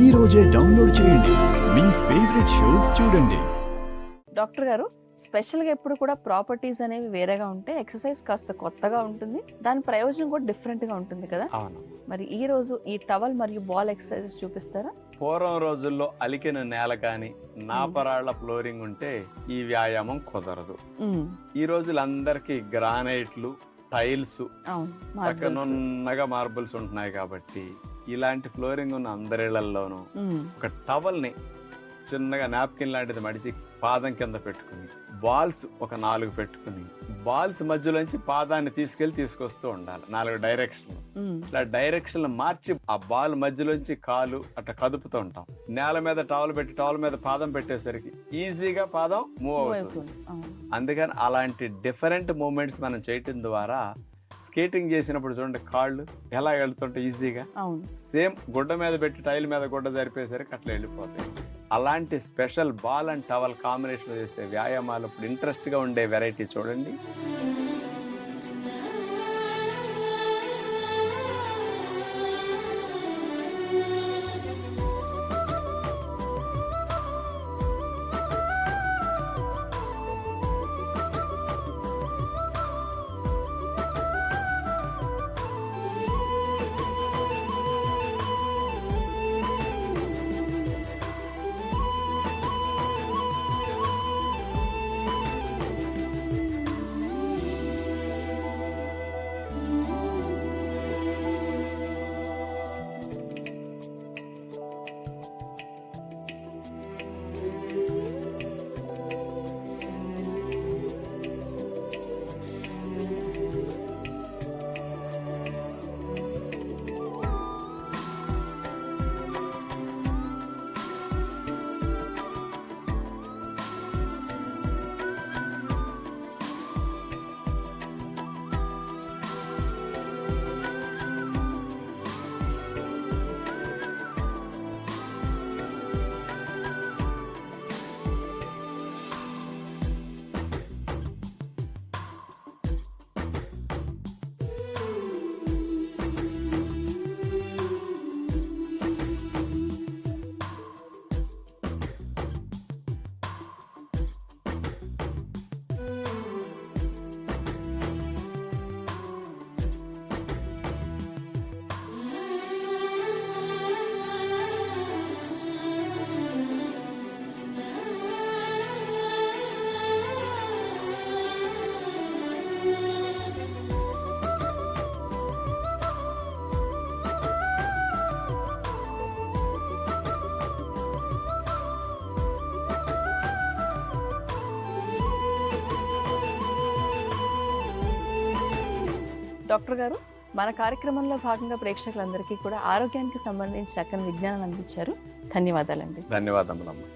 ఈ రోజే డౌన్లోడ్ చేయండి, మీ ఫేవరెట్ షోస్ చూడండి. డాక్టర్ గారు, స్పెషల్గా ఎప్పుడు కూడా ప్రాపర్టీస్ అనేవి వేరేగా ఉంటాయి, ఎక్సర్సైజ్ కాస్త కొత్తగా ఉంటుంది, దాని ప్రయోజనం కూడా డిఫరెంట్గా ఉంటుంది కదా. అవును. మరి ఈ రోజు ఈ టవల్ మరియు బాల్ ఎక్సర్సైజెస్ చూపిస్తారా? పూర్వం రోజుల్లో అలికిన నేల కానీ నాపరాళ్ల ఫ్లోరింగ్ ఉంటే ఈ వ్యాయామం కుదరదు. ఈ రోజులు అందరికి గ్రానైట్లు, టైల్స్, చక్కనున్నగా మార్బుల్స్ ఉంటున్నాయి కాబట్టి ఇలాంటి ఫ్లోరింగ్ ఉన్న అందరిళ్లలోనూ ఒక టవల్ ని చిన్నగా నాప్కిన్ లాంటిది మడిచి పాదం కింద పెట్టుకుని, బాల్స్ ఒక 4 పెట్టుకుని, బాల్స్ మధ్యలోంచి పాదాన్ని తీసుకొస్తూ ఉండాలి 4 డైరెక్షన్లు. ఇలా డైరెక్షన్లు మార్చి ఆ బాల్ మధ్యలోంచి కాలు అట్లా కదుపుతూ ఉంటాం. నేల మీద టవల్ పెట్టి టవల్ మీద పాదం పెట్టేసరికి ఈజీగా పాదం మూవ్ అవుతుంది. అందుకని అలాంటి డిఫరెంట్ మూమెంట్స్ మనం చేయటం ద్వారా స్కేటింగ్ చేసినప్పుడు చూడండి కాళ్ళు ఎలా వెళ్తుంటే ఈజీగా, సేమ్ గుడ్డ మీద పెట్టి టైల్ మీద గుడ్డ జరిపేసరికి అట్లా వెళ్ళిపోతాయి. అలాంటి special ball and towel combination చేసే వ్యాయామాలు ఇప్పుడు ఇంట్రెస్ట్గా ఉండే వెరైటీ చూడండి. డాక్టర్ గారు, మన కార్యక్రమంలో భాగంగా ప్రేక్షకులందరికీ కూడా ఆరోగ్యానికి సంబంధించి చక్కని విజ్ఞానం అందించారు. ధన్యవాదాలండి. ధన్యవాదములమ్మా.